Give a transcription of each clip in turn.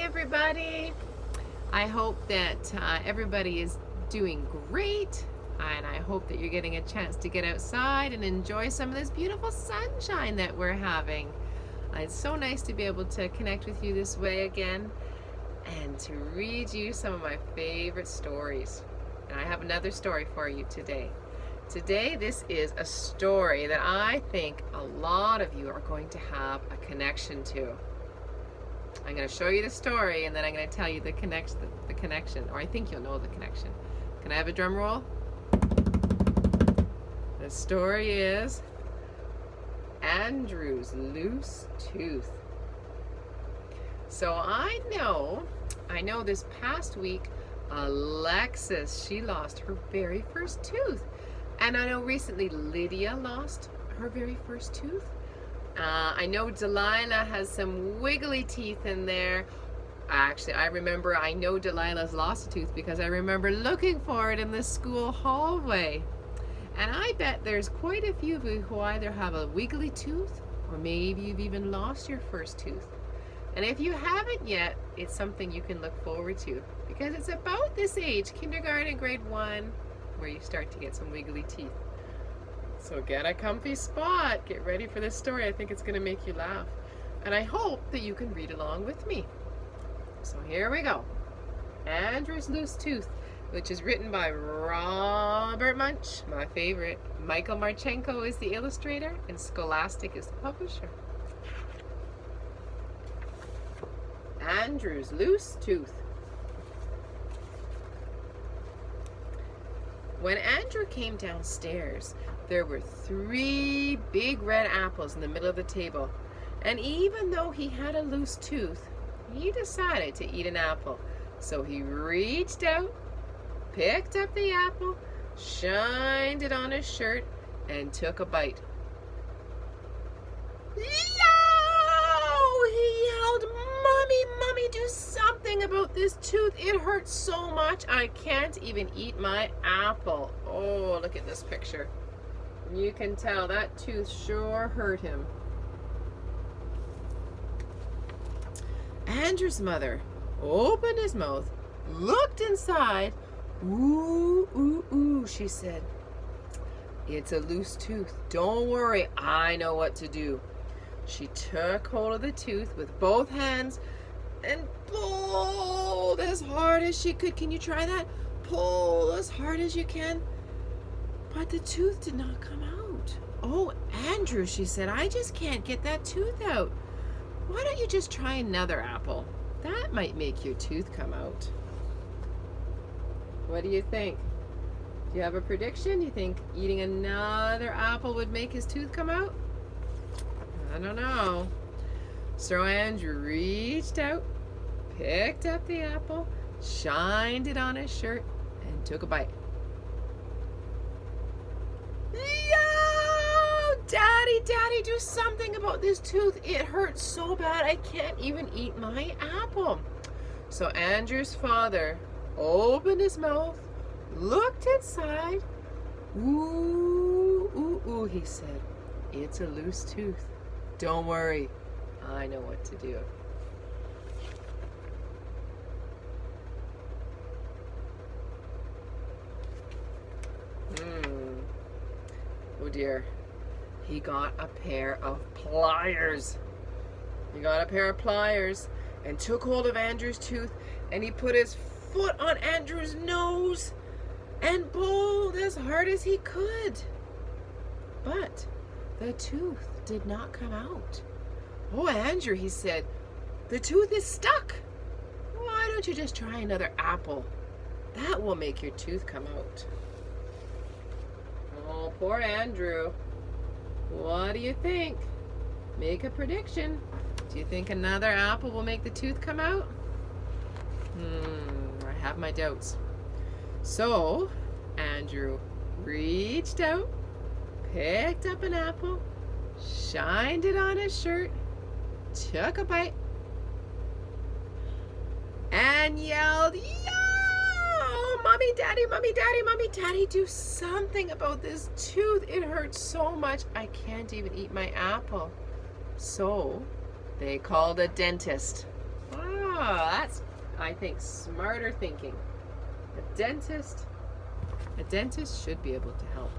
everybody. I hope that everybody is doing great, and I hope that you're getting a chance to get outside and enjoy some of this beautiful sunshine that we're having. It's so nice to be able to connect with you this way again and to read you some of my favorite stories. And I have another story for you today. Today, this is a story that I think a lot of you are going to have a connection to. I'm going to show you the story, and then I'm going to tell you the connection, or I think you'll know the connection. Can I have a drum roll? The story is Andrew's Loose Tooth. So I know this past week, Alexis, she lost her very first tooth. And I know recently Lydia lost her very first tooth. I know Delilah has some wiggly teeth in there. Actually, I know Delilah's lost a tooth because I remember looking for it in the school hallway. And I bet there's quite a few of you who either have a wiggly tooth or maybe you've even lost your first tooth. And if you haven't yet, it's something you can look forward to because it's about this age, kindergarten, grade 1, where you start to get some wiggly teeth. So get a comfy spot, get ready for this story. I think it's going to make you laugh. And I hope that you can read along with me. So here we go. Andrew's Loose Tooth, which is written by Robert Munsch, my favorite. Michael Marchenko is the illustrator, and Scholastic is the publisher. Andrew's Loose Tooth. When Andrew came downstairs, there were 3 big red apples in the middle of the table. And even though he had a loose tooth, he decided to eat an apple. So he reached out, picked up the apple, shined it on his shirt, and took a bite. Yo! He yelled, Mommy, do something about this tooth. It hurts so much I can't even eat my apple. Oh, look at this picture. You can tell that tooth sure hurt him. Andrew's mother opened his mouth, looked inside. Ooh, she said. It's a loose tooth. Don't worry, I know what to do. She took hold of the tooth with both hands and pulled as hard as she could. Can you try that? Pull as hard as you can. But the tooth did not come out. Oh, Andrew, she said, I just can't get that tooth out. Why don't you just try another apple? That might make your tooth come out. What do you think? Do you have a prediction? You think eating another apple would make his tooth come out? I don't know. So Andrew reached out, picked up the apple, shined it on his shirt, and took a bite. Yo! Daddy, do something about this tooth. It hurts so bad I can't even eat my apple. So Andrew's father opened his mouth, looked inside. Ooh, he said, it's a loose tooth. Don't worry, I know what to do. Oh dear. He got a pair of pliers. And took hold of Andrew's tooth, and he put his foot on Andrew's nose and pulled as hard as he could. But the tooth did not come out. Oh, Andrew, he said, the tooth is stuck. Why don't you just try another apple? That will make your tooth come out. Oh, poor Andrew. What do you think? Make a prediction. Do you think another apple will make the tooth come out? I have my doubts. So, Andrew reached out, picked up an apple, shined it on his shirt, took a bite, and yelled, Yo! Mommy, Daddy, do something about this tooth. It hurts so much I can't even eat my apple. So they called a dentist. Wow, that's, I think, smarter thinking. A dentist should be able to help.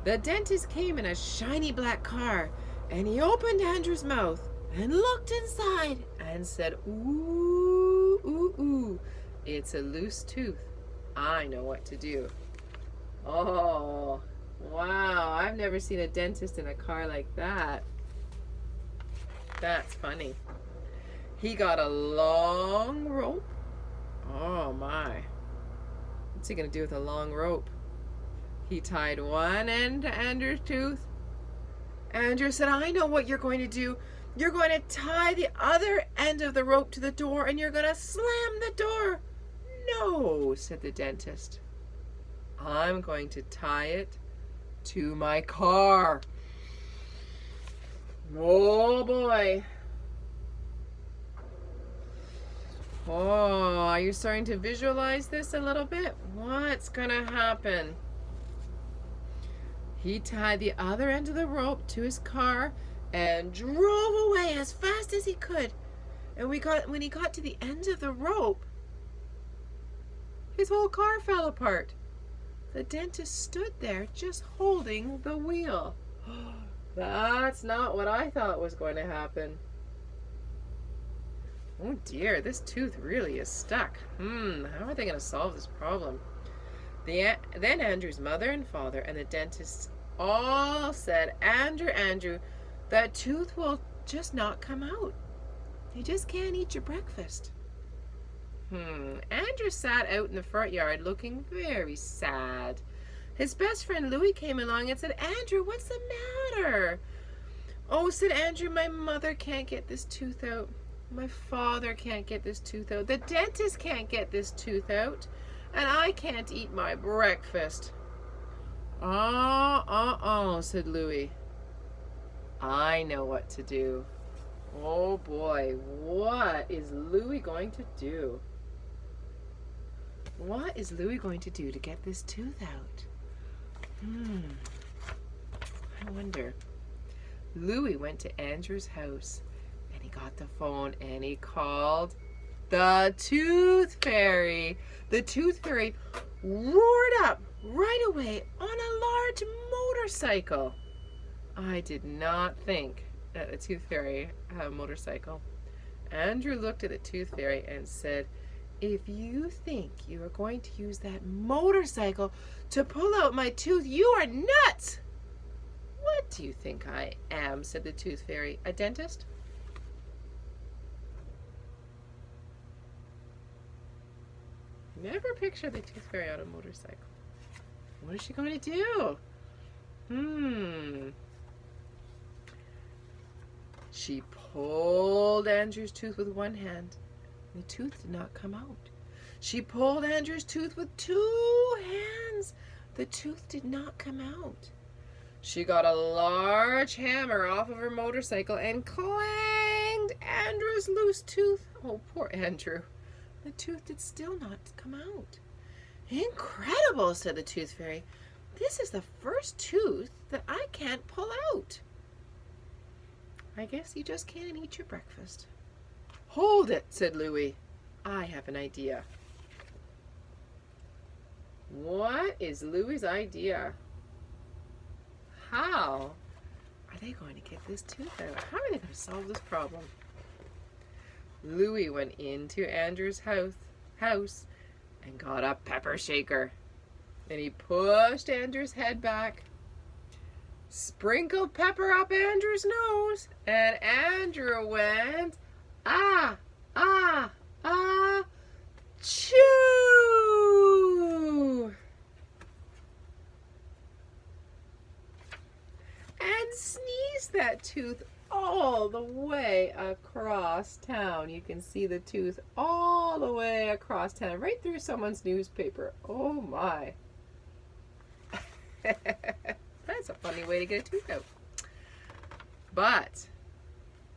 The dentist came in a shiny black car, and he opened Andrew's mouth and looked inside and said, ooh, ooh, ooh, it's a loose tooth. I know what to do. Oh, wow, I've never seen a dentist in a car like that. That's funny. He got a long rope. Oh my. What's he gonna do with a long rope? He tied one end to Andrew's tooth. Andrew said, I know what you're going to do. You're going to tie the other end of the rope to the door and you're going to slam the door. No, said the dentist. I'm going to tie it to my car. Oh boy. Oh, are you starting to visualize this a little bit? What's going to happen? He tied the other end of the rope to his car and drove away as fast as he could. And when he got to the end of the rope, his whole car fell apart. The dentist stood there just holding the wheel. That's not what I thought was going to happen. Oh dear, this tooth really is stuck. How are they going to solve this problem? Then Andrew's mother and father and the dentist all said, Andrew, that tooth will just not come out. You just can't eat your breakfast. Andrew sat out in the front yard looking very sad. His best friend Louie came along and said, Andrew, what's the matter? Oh, said Andrew, my mother can't get this tooth out. My father can't get this tooth out. The dentist can't get this tooth out. And I can't eat my breakfast. Oh, said Louie. I know what to do. Oh boy, what is Louie going to do? What is Louie going to do to get this tooth out? I wonder. Louie went to Andrew's house and he got the phone and he called the Tooth Fairy. The Tooth Fairy roared up right away on a large motorcycle. I did not think that the Tooth Fairy had a motorcycle. Andrew looked at the Tooth Fairy and said, if you think you are going to use that motorcycle to pull out my tooth, you are nuts. What do you think I am? Said the Tooth Fairy. A dentist? Never picture the Tooth Fairy on a motorcycle. What is she going to do? She pulled Andrew's tooth with one hand. The tooth did not come out. She pulled Andrew's tooth with two hands. The tooth did not come out. She got a large hammer off of her motorcycle and clanged Andrew's loose tooth. Oh, poor Andrew. The tooth did still not come out. Incredible, said the Tooth Fairy. This is the first tooth that I can't pull out. I guess you just can't eat your breakfast. Hold it, said Louie. I have an idea. What is Louie's idea? How are they going to get this tooth out? How are they going to solve this problem? Louie went into Andrew's house and got a pepper shaker. Then he pushed Andrew's head back, sprinkled pepper up Andrew's nose, and Andrew went, ah, ah, ah, chew! And sneezed that tooth all the way across town. You can see the tooth all the way across town, right through someone's newspaper. Oh my. That's a funny way to get a tooth out. But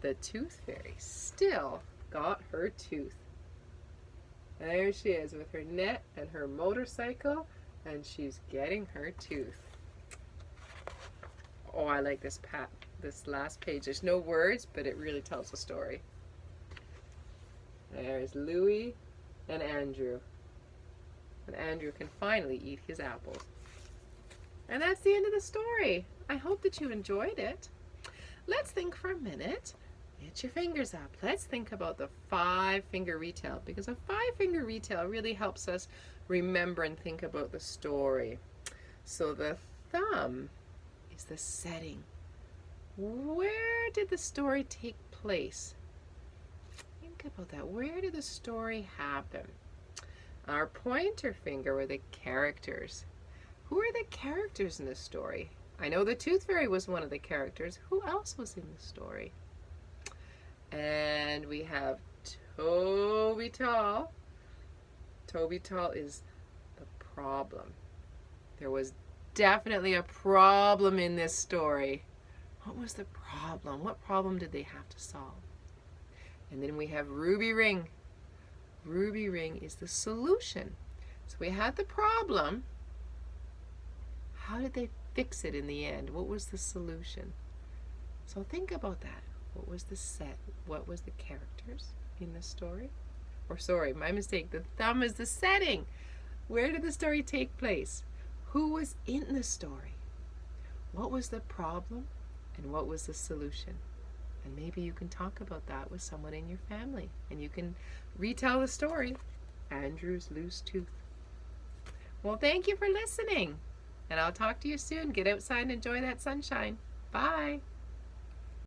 the Tooth Fairy still got her tooth. There she is with her net and her motorcycle, and she's getting her tooth. Oh, I like this last page. There's no words, but it really tells a story. There's Louie and Andrew. And Andrew can finally eat his apples. And that's the end of the story. I hope that you enjoyed it. Let's think for a minute. Get your fingers up. Let's think about the 5-finger retail, because a 5-finger retail really helps us remember and think about the story. So the thumb is the setting. Where did the story take place? Think about that. Where did the story happen? Our pointer finger were the characters. Who are the characters in the story? I know the Tooth Fairy was one of the characters. Who else was in the story? And we have Toby Tall. Toby Tall is the problem. There was definitely a problem in this story. What was the problem? What problem did they have to solve? And then we have Ruby Ring. Ruby Ring is the solution. So we had the problem. How did they fix it in the end? What was the solution? So think about that. What was the set? What was the characters in the story? Or sorry, my mistake. The thumb is the setting. Where did the story take place? Who was in the story? What was the problem? And what was the solution? And maybe you can talk about that with someone in your family. And you can retell the story. Andrew's Loose Tooth. Well, thank you for listening. And I'll talk to you soon. Get outside and enjoy that sunshine. Bye.